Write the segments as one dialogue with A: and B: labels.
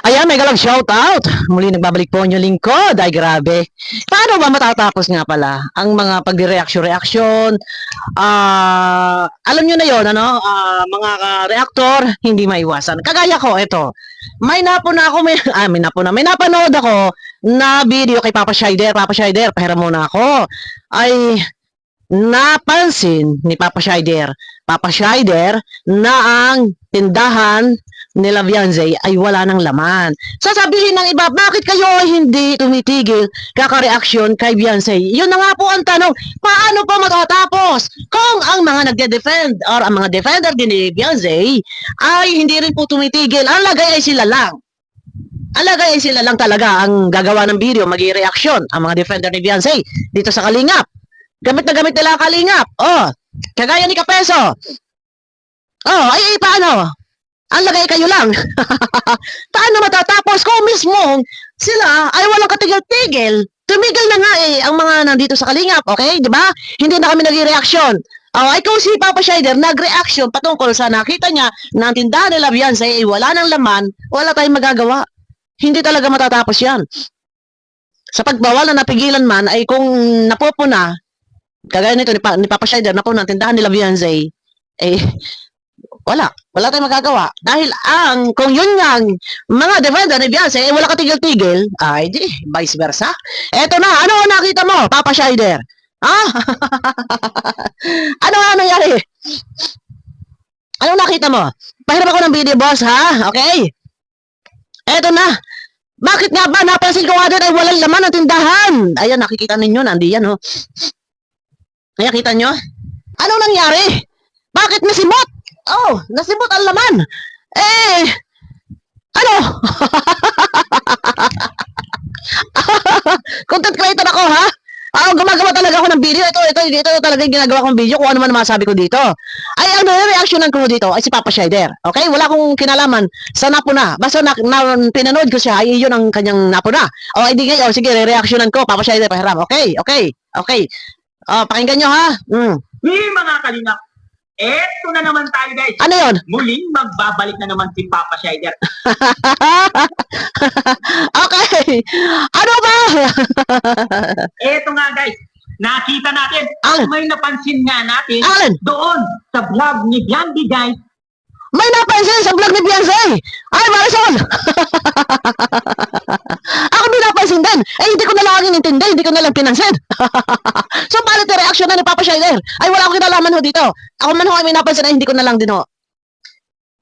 A: Ayan, may galang shout out. Muli nagbabalik po yung lingkod. Ay, grabe. Paano ba matatapos nga pala ang mga pagdi-reaction? Alam nyo na yon ano? Mga reactor, hindi maiwasan. Kagaya ko, ito. May napanood ako na video kay Papa Shider. Papa Shider, pahiram muna ako. Ay, napansin ni Papa Shider na ang tindahan nila Beyonce ay wala ng laman. Sasabihin ng iba, bakit kayo ay hindi tumitigil kaka-reaction kay Beyonce? Yun na nga po ang tanong, paano po matatapos kung ang mga nagde-defend or ang mga defender din ni Beyonce ay hindi rin po tumitigil? Ang lagay ay sila lang. Ang lagay ay sila lang talaga ang gagawa ng video, mag-i-reaction ang mga defender ni Beyonce dito sa Kalingap. Gamit na gamit nila ang Kalingap. Oh, kagaya ni Kapeso. Oh, ay paano? Ang lagay kayo lang. Paano matatapos kung mismo sila ay walang katigil-tigil? Tumigil na nga ang mga nandito sa Kalingap, okay? Di ba? Hindi na kami nag-reaction. Ay kung si Papa Shider nag-reaction patungkol sa nakita niya na ang tindahan nila Beyonce ay wala ng laman, wala tayong magagawa. Hindi talaga matatapos yan. Sa pagbawal na napigilan man ay kung napupuna, kagaya nito ni Papa Shider, napuna ang tindahan nila Beyonce, wala tayong magagawa. Dahil kung yun nga, mga defender ni Beyonce, wala katigil-tigil, ay di, vice versa. Eto na, ano nakita mo, Papa Shider? Ha? Ano nga nangyari? Ano nakita mo? Pahiram ako ng video, boss, ha? Okay? Eto na. Bakit nga ba napansin ko nga din ay walang laman ng tindahan? Ayan, nakikita ninyo, nandiyan, oh. Ayan, kita nyo? Ano nangyari? Bakit nasimot? Oh, nasimot ang laman. Ano? Content creator ako, ha? Gumagawa talaga ako ng video. Ito talaga yung ginagawa kong video kung ano man masabi ko dito. Ay, ang reactionan ko dito ay si Papa Shider. Okay? Wala akong kinalaman sa napuna. Basta pinanood ko siya, ay yun ang kanyang napuna. O, hindi ngayon. Sige, reactionan ko. Papa Shider, pahiram. Okay? Pakinggan nyo, ha?
B: Mga kalingap, eto na naman tayo, guys.
A: Ano yun?
B: Muling magbabalik na naman si Papa Shider.
A: Okay. Ano ba?
B: Eto nga, guys. Nakita natin.
A: Alin?
B: May napansin nga natin.
A: Alin?
B: Doon sa vlog ni Biandy, guys.
A: May napansin sa vlog ni Beyonce. Ay, Marisol! Ako din napansin din. Hindi ko na lang inintindi. Hindi ko na lang pinansin. So, palit yung reaction na ni Papa Shider. Ay, wala akong kinalaman ho dito. Ako man ho ay may napansin ay hindi ko na lang din ho.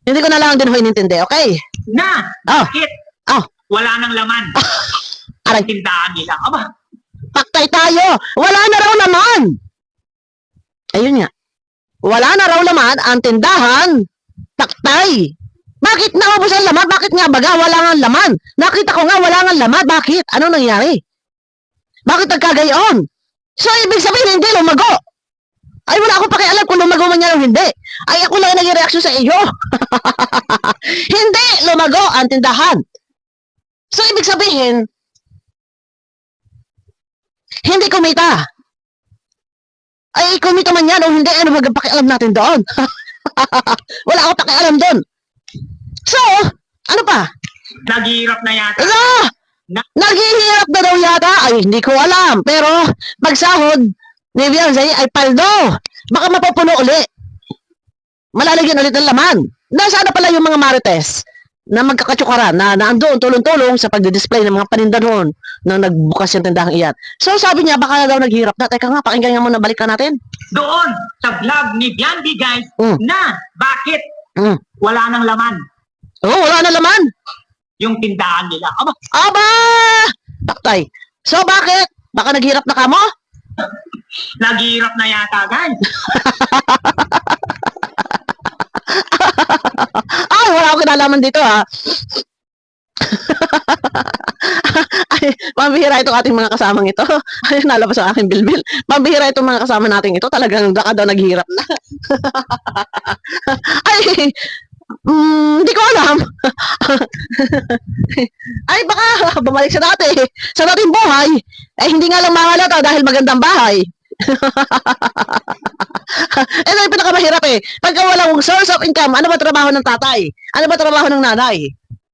A: Hindi ko na lang din ho inintindi, okay?
B: Na, bakit? Wala nang laman.
A: Aray,
B: Tindahan nila. Aba,
A: paktay tayo. Wala na raw laman. Ayun nga. Wala na raw laman ang tindahan. Taktay. Bakit naubos ang laman? Bakit nga baga wala nga laman? Nakita ko nga wala nga laman. Bakit? Ano nangyari? Bakit nagkagayon? So, ibig sabihin hindi lumago. Ay, wala akong pakialam kung lumago man yan o hindi. Ay, ako lang nag-reaction sa iyo. Hindi lumago ang tindahan. So, ibig sabihin, hindi kumita. Ay, kumita man yan o hindi, ano magpakialam natin doon? Wala akong pakialam doon. So, ano pa?
B: naghihirap na yata.
A: Naghihirap na daw yata? Ay, hindi ko alam. Pero, pagsahod ni Beyonce ay paldo. Baka mapupuno uli. Malalagyan ulit ng laman. Nasaan na pala yung mga marites na magkakatsukara na naandoon tulong-tulong sa pagdi-display ng mga paninda noon na nagbukas yung tindahang iyan. So, sabi niya, baka daw naghihirap na. Teka nga, pakinggan nga muna, balikan natin.
B: Doon sa vlog ni Biandy, guys, na bakit wala nang laman
A: Oh, wala na laman.
B: yung tindahan nila. Aba,
A: Aba! Taktay. So, bakit? Baka naghirap na kamo?
B: naghihirap na yata, guys.
A: Ay, wala akong kinalaman dito, ha? Ay, pambihira itong ating mga kasamang ito. Ay, nalabas ang aking bilbil. Pambihira itong mga kasama nating ito. Talagang baka daw naghihirap na. Ay, hindi ko alam. Ay, baka bumalik sa dati. Sa dating buhay, hindi nga lang mahalata dahil magandang bahay. Ito yung pinakamahirap eh. Pagka walang source of income, ano ba trabaho ng tatay? Ano ba trabaho ng nanay?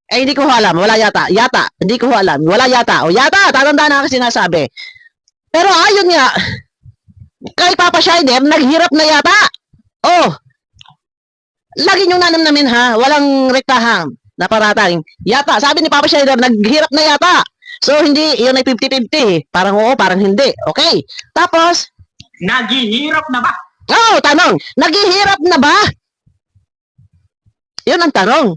A: Eh, hindi ko ho alam. Wala yata. Yata. Hindi ko ho alam. Wala yata. O yata, tatandaan na kasi sinasabi. Pero ayun nga, kay Papa Shider, naghirap na yata. Oh, lagi niyong nanamnamin ha. Walang rektahan na parating. Yata. Sabi ni Papa Shider, naghirap na yata. So, hindi, yun ay 50-50. Parang oo, parang hindi. Okay. Tapos,
B: Naghihirap na ba?
A: oh, tanong, naghihirap na ba? Yun ang tanong.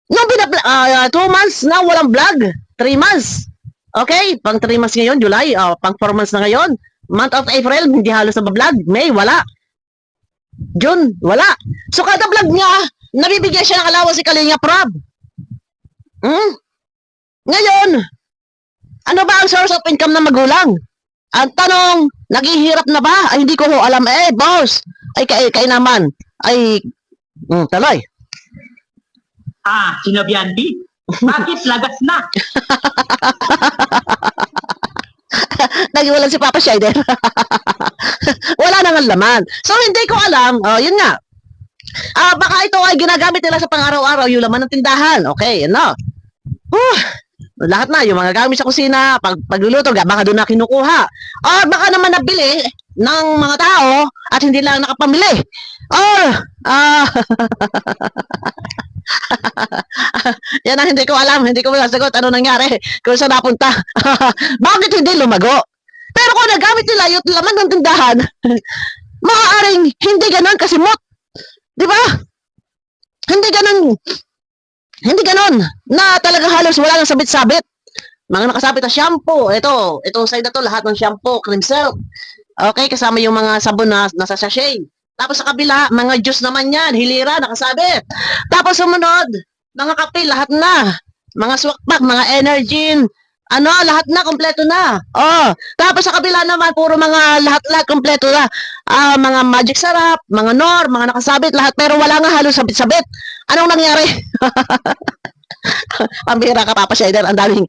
A: Nung 2 months na walang vlog, 3 months. Okay, pang 3 months ngayon, July, pang 4 months na ngayon. Month of April, hindi halos na vlog. May, wala. June, wala. So kada vlog niya, nabibigyan siya ng allowance si Kalinga Prab. Ngayon, ano ba ang source of income ng magulang? Ang tanong, naghihirap na ba? Ay, hindi ko ho alam. Eh, boss, ay kay naman. Ay, taloy.
B: Sinabihan di. Bakit lagas na?
A: Nagiwalan si Papa Shider. Wala nang laman. So, hindi ko alam. Yun nga. Baka ito ay ginagamit nila sa pang-araw-araw yung laman ng tindahan. Okay, ano? Lahat na, yung mga gamit sa kusina, pagluluto, baka doon na kinukuha. Or baka naman nabili ng mga tao at hindi lang nakapamili. Or, yan ang hindi ko alam, hindi ko masasagot ano nangyari, kung saan napunta. Bakit hindi lumago? Pero kung nagamit nila yung laman ng tindahan, maaaring hindi ganun kasimot. Di ba? Hindi ganon na talaga halos wala nang sabit-sabit. Mga nakasabit na shampoo. Itong side na to, lahat ng shampoo, cream silk. Okay, kasama yung mga sabon na nasa sachet. Tapos sa kabila, mga juice naman yan, hilira, nakasabit. Tapos sumunod, mga kape, lahat na. Mga swakpak, mga energy, lahat na, kompleto na. Tapos sa kabila naman, puro mga lahat-lahat, kompleto na. Mga magic sarap, mga nor, mga nakasabit, lahat. Pero wala nga halos sabit-sabit. Anong nangyari? Pambira ka, Papa Shider, ang daming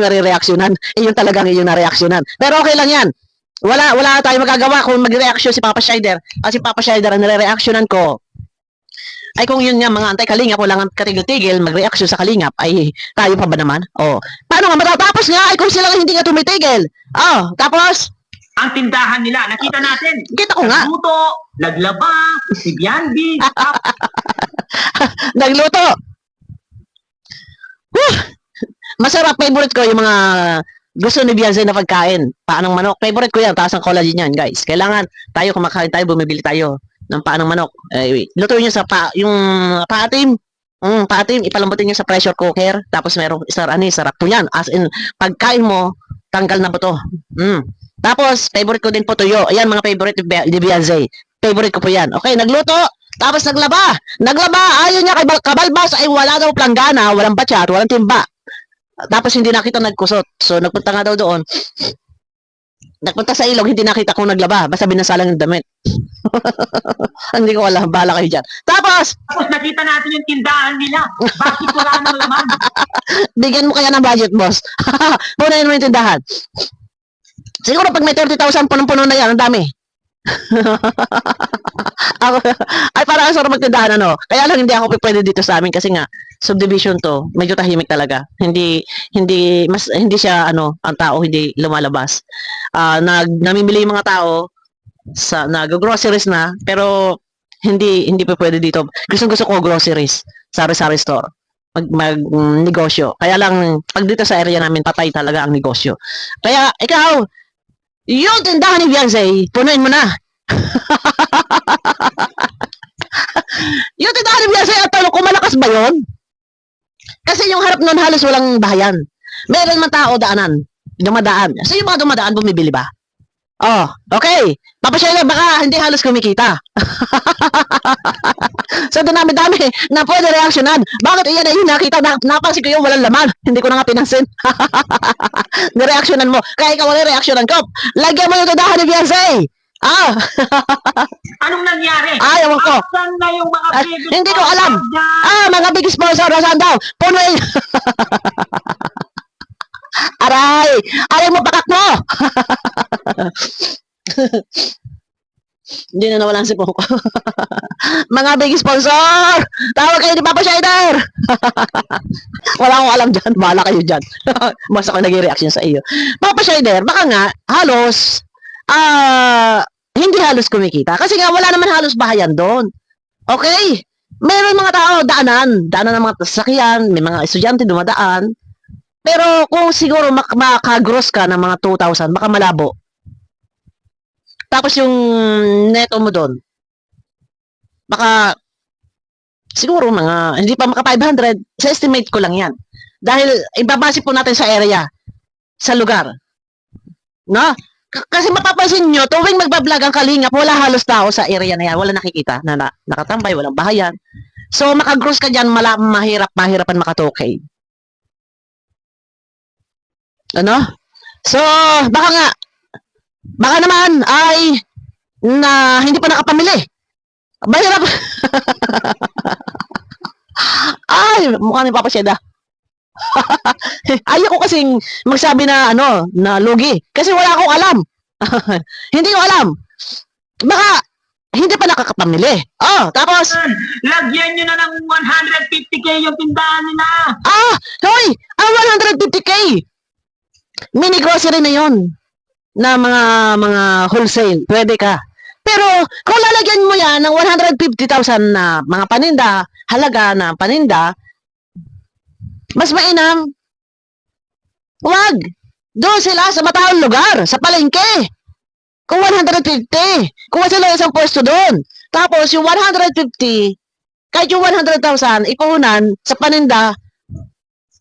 A: nare-reaksyonan. Yun talagang yun na-reaksyonan. Pero okay lang yan. Wala tayong magagawa kung mag-reaction si Papa Shider. Kasi Papa Shider, ang nare-reaksyonan ko, ay kung yun nga, mga antay-kalingap, walang katigil-tigil, mag-reaction sa kalingap, ay tayo pa ba naman? Paano nga matatapos nga, ay kung sila hindi nga tumitigil. Tapos,
B: ang tindahan nila, nakita natin.
A: Kita ko nga.
B: Nagluto, naglaba, si Bianbi,
A: nagluto. Masarap, favorite ko yung mga gusto ni Beyonce na pagkain. Paanong manok, favorite ko yan, taas ang collagen yan, guys. Kailangan tayo kumakain tayo, bumibili tayo ng paanong manok. Lutuin nyo sa yung paatim. Paatim, ipalambutin nyo sa pressure cooker. Tapos merong sarap po yan. As in, pagkain mo, tanggal na buto. Tapos, favorite ko din po tuyo. Ayan, mga favorite ni Beyonce. Favorite ko po yan. Okay, nagluto. Tapos naglaba. Ayaw niya kay Kabalbas ay wala daw planggana, walang batsyat, walang timba. Tapos hindi nakita nagkusot. So, nagpunta nga daw doon. Nagpunta sa ilog, hindi nakita kung naglaba. Basta binasalang ng damit. Hindi ko alam. Bahala kayo dyan. Tapos
B: nakita natin yung tindahan nila. Bakit wala nang laman?
A: Bigyan mo kaya ng budget, boss. Punayin mo yung tindahan. Siguro pag may 30,000, punong-puno na yan. Ang dami. Ay, parang ang sarap magtindahan, Kaya lang hindi ako pwede dito sa amin kasi nga, subdivision to, medyo tahimik talaga. Hindi siya, ang tao hindi lumalabas. Namimili yung mga tao, nag-groceries na, pero hindi pa pwede dito. Gusto ko groceries, sari-sari store. Negosyo. Kaya lang, pag dito sa area namin, patay talaga ang negosyo. Kaya, ikaw, yung tindahan ni Beyonce, punuin mo na. Yung tindahan ni Beyonce, at tanong kung malakas ba yun? Kasi yung harap nun halos walang bahayan. Meron man tao dumadaan. So yung mga dumadaan, bumibili ba? Okay. Papa Shider, baka hindi halos kumikita. So dami na pwede reaksyonan. Bakit iyan ay nakita? Napansin ko yung walang laman. Hindi ko na nga pinansin. Nireaksyonan mo. Kaya ikaw wala reaksyonan ko. Lagyan mo yung tindahan ni Beyonce.
B: Anong nangyari?
A: Ewan ko.
B: Asan na yung mga big
A: Hindi ko alam. Mga big sponsor, nasaan daw? Punuin. Aray mo pakat mo. Hindi na nawalan si Pongko. Mga big sponsor! Tawag kayo ni Papa Shider! Wala akong alam dyan. Bahala kayo dyan. Mas ako nag-reaction sa iyo. Papa Shider, baka nga, halos, hindi halos kumikita. Kasi nga, wala naman halos bahayan doon. Okay? Meron mga tao, daanan ng mga sasakyan, may mga estudyante dumadaan. Pero kung siguro makagross ka ng mga 2,000, baka malabo. Tapos yung neto mo doon, baka siguro mga, hindi pa maka 500, sa estimate ko lang yan. Dahil ibabase po natin sa area, sa lugar. No? Kasi mapapansin nyo, tuwing magbablog ang Kalingap, wala halos tao sa area na yan. Wala nakikita na nakatambay, walang bahayan. So, makagross ka dyan, mahirapan makatokay. Ano? So, baka naman ay na hindi pa nakapamili. Mahirap. Ay, mukha ni Papa Sheda. Ayoko kasing magsabi na na lugi kasi wala akong alam. Hindi ko alam. Baka hindi pa nakakapamili. Oh, tapos
B: Lagyan nyo na ng 150k yung tindahan nila.
A: hoy, ang 150k. Mini grocery na 'yon. Na mga wholesale, pwede ka. Pero kung lalagyan mo yan ng 150,000 na mga paninda, halaga na paninda, mas mainam. Wag. Doon sila sa mataong lugar, sa palengke. Kung 150, kuha sila isang pwesto doon. Tapos yung 150, kahit yung 100,000 ipuhunan sa paninda,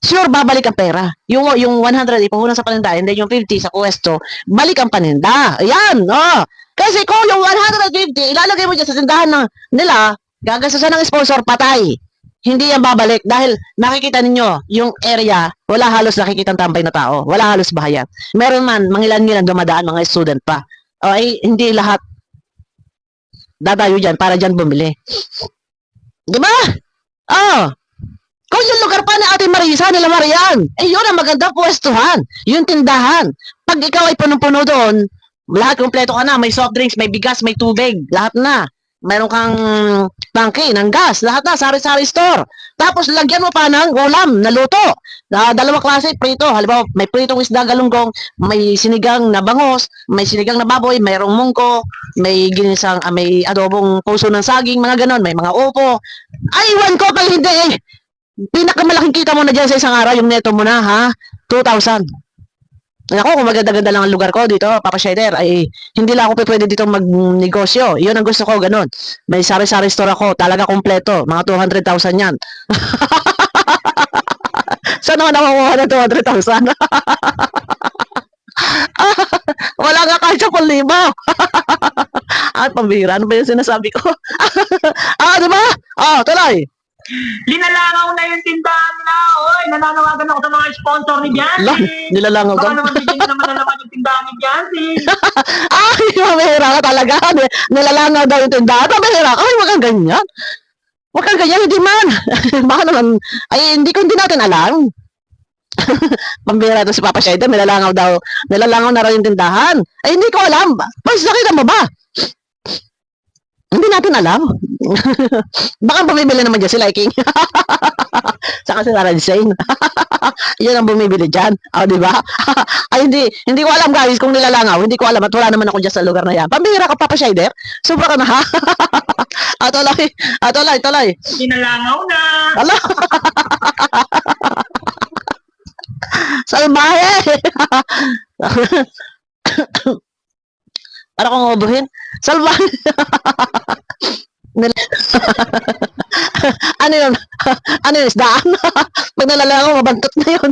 A: sure, babalik ang pera. Yung 100 ipuhunan sa paninda, and then yung 50 sa pwesto, balik ang paninda. Ayan, Kasi kung yung 150, ilalagay mo dyan sa tindahan nila, gagastusan ng sponsor, patay. Hindi yan babalik dahil nakikita ninyo, yung area, wala halos nakikitang tambay na tao. Wala halos bahayan. Meron man, mangilan-ngilan dumadaan, mga student pa. Ay, hindi lahat dadayo dyan para dyan bumili. Di ba? Kung yung lugar pa ni Ate Marisa, nila Marian, yun ang magandang pwestuhan. Yung tindahan. Pag ikaw ay punong-puno doon, lahat kompleto ka na. May soft drinks, may bigas, may tubig. Lahat na. Mayroon kang tangke ng gas. Lahat na. Sari-sari store. Tapos lagyan mo pa ng ulam na luto. Dalawang klase, prito. Halimbawa, may pritong isda galunggong, may sinigang na bangos, may sinigang na baboy, mayroong mungko, may ginisang, may adobong puso ng saging, mga ganon. May mga upo. Ay, iwan ko pag hindi pinakamalaking kita mo na dyan sa isang araw, yung neto mo na, 2,000. Ako, kung maganda-ganda lang ang lugar ko dito, Papa Shider, ay hindi lang ako pwede dito magnegosyo. Yun ang gusto ko, ganun. May sari-sari store ako, talaga kompleto. Mga 200,000 yan. Saan naman nakukuha ng 200,000? Wala nga kahit 10,000. Pambihira. Ano ba yung sinasabi ko? Diba? Tuloy.
B: Linalangaw na yung tindahan nila. Oy, nananawagan ako sa mga sponsor ni Jancy.
A: Nilalangaw
B: Baka
A: daw.
B: naman bigyan nyo naman nalaman yung tindahan ni Jancy.
A: Mabihira ka talaga. Nilalangaw daw yung tindahan. Mabihira ka. Ay, wag kang ganyan. Wag kang ganyan, hindi man. Baka naman, hindi natin alam. Pambihira to si Papa Shider, nilalangaw na raw yung tindahan. Hindi ko alam. Mas nakita mo ba? Hindi natin alam. Baka bumibili naman dyan si Liking. Saka si Sarah Jane. Yan ang bumibili dyan. Di ba? Ay, hindi ko alam guys kung nilalangaw. Hindi ko alam at wala naman ako dyan sa lugar na yan. Pambihira ka, Papa Shider. Sobra ka na, ha? Tuloy.
B: Linalangaw na.
A: Ala. Salbahe. Para kong ubuhin. Salbahe. Ano yun? Isdaan? Pag nalalako, mabantot na yun.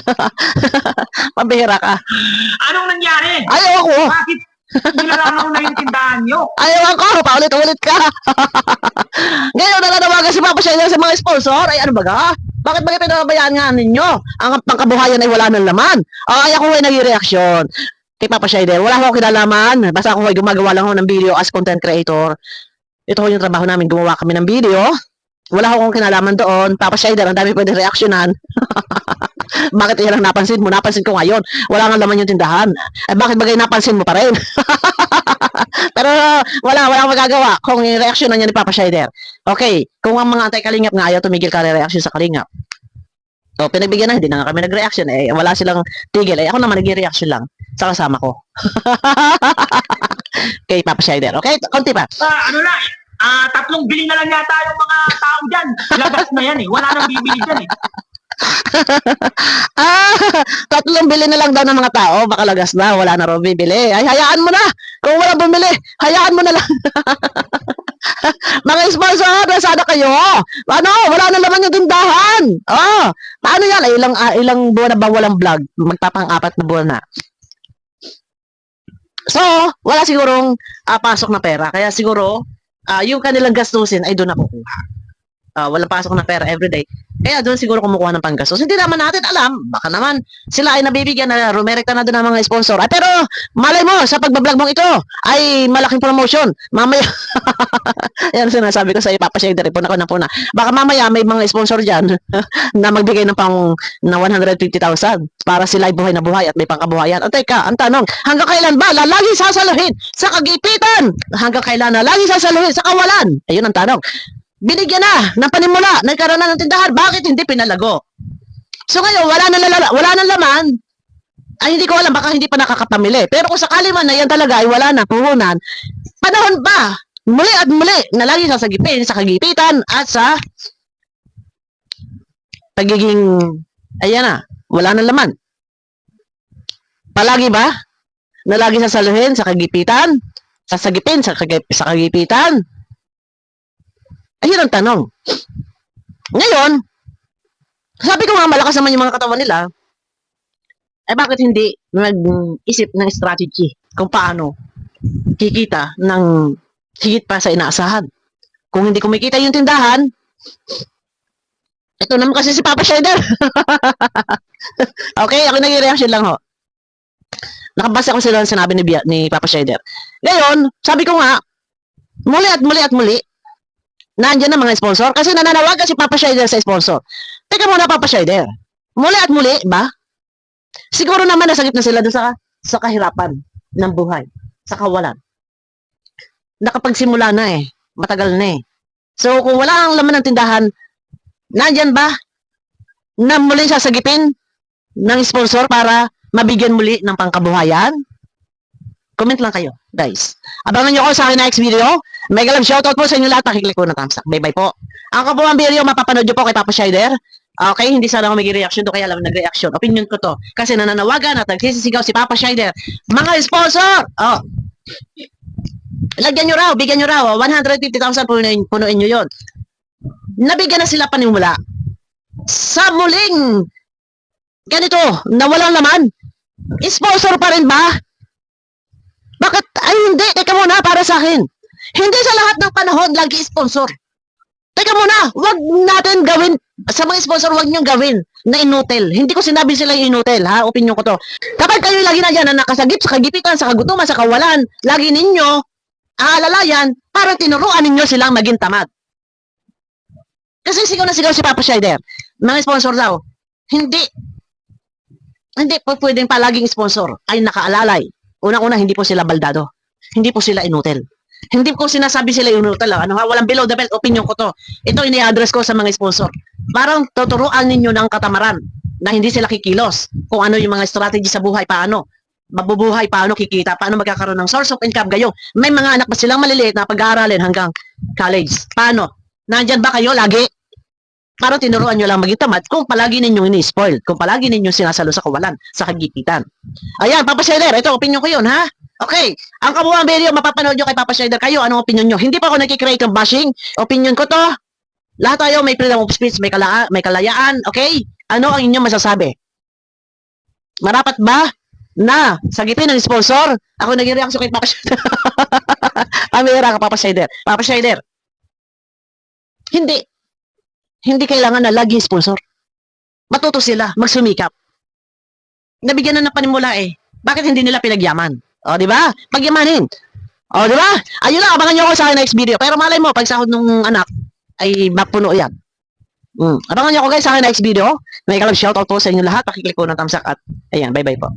A: Pambihira ka.
B: Anong nangyari?
A: Ayoko.
B: Bakit nilalangaw na yung tindahan nyo?
A: Ayoko. Paulit-ulit ka. Ngayon, nalalawagan si Papa Shider sa mga sponsor. Ay, ano ba ka? Bakit ba pinabayaan nga ninyo? Ang pangkabuhayan ay wala ng laman. Ay, ako ay nag-reaction. Kay Papa Shider, wala akong kinalaman. Basta ako ay gumagawa lang ako ng video as content creator. Ito yung trabaho namin, gumawa kami ng video. Wala akong kinalaman doon. Papa Shider, ang dami pwede reaksyonan. Bakit yan ang napansin mo? Napansin ko ngayon. Wala nga laman yung tindahan. Eh, bakit bagay napansin mo pa rin? Pero wala akong magagawa kung i-reaction na niya ni Papa Shider. Okay, kung ang mga anti-kalingap nga ayaw tumigil ka reaction sa kalingap. So, pinagbigyan na, hindi na nga kami nag-reaction. Eh, wala silang tigil. Eh, ako naman nag-reaction lang sa kasama ko. Kay Papa Shider. Okay, konti pa.
B: Ano na, 3 bili na lang yata yung mga tao dyan. Lagas na yan eh. Wala nang bibili dyan eh.
A: Ah, 3 bili na lang daw ng mga tao, baka lagas na, wala na raw bibili. Ay, hayaan mo na. Kung walang bumili, hayaan mo na lang. Mga sponsor, nasada kayo. Ano, wala na naman yung tindahan. Oh, paano yan? Ay, ilang buwan na ba walang vlog? Magpapang-4 na buwan na. So, wala sigurong pasok na pera. Kaya siguro, yung kanilang gastusin ay doon nakukuha. Walang pasok na pera everyday. Kaya doon siguro kumukuha ng panggastos. Hindi naman natin alam. Baka naman sila ay nabibigyan na rumerekta na doon ng mga sponsor. Ay, pero malay mo, sa pagbablog mong ito ay malaking promotion. Mamaya, yan sinasabi ko sa Papa Shider. Puna ko na. Baka mamaya may mga sponsor dyan na magbigay ng pang na 150,000 para sila ay buhay na buhay at may pangkabuhayan. At teka, ang tanong, hanggang kailan ba lalagi sasaluhin sa kagipitan? Hanggang kailan na lagi sasaluhin sa kawalan? Ayun ang tanong. Binigyan na ng panimula, nagkaroon na ng tindahan, bakit hindi pinalago? So ngayon, wala na laman, ay hindi ko alam, baka hindi pa nakakapamili. Pero kung sakali man na yan talaga ay wala na puhunan, panahon ba, muli at muli, na lagi sasagipin, sa kagipitan, at sa pagiging, ayan na, wala na laman. Palagi ba, na lagi sasaluhin sa kagipitan, sasagipin sa kagipitan? Ayun ang tanong. Ngayon, sabi ko nga malakas naman yung mga katawan nila, eh bakit hindi mag-isip ng strategy kung paano kikita ng higit pa sa inaasahan? Kung hindi kumikita yung tindahan, ito naman kasi si Papa Shider. Okay, ako nag-reaction lang ho. Nakabasa ko sila ng sinabi ni Papa Shider. Ngayon, sabi ko nga, muli at muli, nandiyan na mga sponsor kasi nananawagan si Papa Shider sa sponsor. Teka muna, Papa Shider. Muli at muli ba? Siguro naman nasagip na sila doon sa kahirapan ng buhay, sa kawalan. Nakapagsimula na eh. Matagal na eh. So, kung wala ang laman ng tindahan, nandiyan ba na muli sasagipin ng sponsor para mabigyan muli ng pangkabuhayan? Comment lang kayo, guys. Abangan nyo ko sa akin next video. Mega love shoutout po sa inyo lahat. Pakiclick po na thumbs up. Bye-bye po. Ang kabuang video, mapapanood nyo po kay Papa Shider. Okay, hindi sana ako mag-reaction to, kaya lang nag-reaction. Opinion ko to. Kasi nananawagan at nagsisisigaw si Papa Shider. Mga sponsor! Oh. Lagyan nyo raw, bigyan nyo raw. 150,000 punuin nyo yun. Nabigyan na sila panimula. Sa muling ganito, na walang laman, sponsor pa rin ba? Bakit? Ay, hindi. Teka muna, para sa akin. Hindi sa lahat ng panahon lagi sponsor. Teka muna, wag natin gawin, sa mga sponsor, wag niyong gawin na inutel. Hindi ko sinabi sila yung inutel, ha? Opinion ko to. Kapag kayo lagi na dyan na nakasagip sa kagipitan, sa kagutuman, sa kawalan, lagi ninyo aalalayan, parang tinuruan ninyo silang maging tamad. Kasi sigaw na sigaw si Papa Shider. Mga sponsor daw, hindi po pwedeng palaging sponsor ay nakaalalay. Unang-una, hindi po sila baldado. Hindi po sila inutel. Hindi ko sinasabi sila inutel. Ano, walang below the belt. Opinion ko to. Ito ini-address ko sa mga sponsor. Parang tuturuan ninyo ng katamaran na hindi sila kikilos. Kung ano yung mga strategy sa buhay, paano mabubuhay, paano kikita, paano magkakaroon ng source of income kayo. May mga anak pa silang maliliit na pag-aaralin hanggang college. Paano? Nandyan ba kayo lagi? Parang tinuruan nyo lang maging tamad kung palagi ninyong ini-spoil, kung palagi ninyong sinasalo sa kawalan, sa kagipitan. Ayan, Papa Shider, ito, opinion ko yun, ha? Okay, ang kabuuan video, mapapanood nyo kay Papa Shider. Kayo, anong opinion nyo? Hindi pa ako nagkikreate ng bashing. Opinion ko to. Lahat tayo may freedom of speech, may kalayaan, okay? Ano ang inyong masasabi? Marapat ba na sagipin ng sponsor? Ako nag-reaction kay Papa Shider. Pamira ka, Papa Shider. Papa Shider, hindi kailangan na lagi sponsor. Matuto sila, magsumikap. Nabigyan na ng panimula eh. Bakit hindi nila pinagyaman? O, di ba? Pagyamanin. O, di ba? Ayun lang, abangan nyo ako sa next video. Pero malay mo, pag sahod ng anak, ay mapuno yan. Abangan niyo ako guys sa akin next video. May kalam shoutout po sa inyo lahat. Pakiclick po ng thumbs up at ayan, bye-bye po.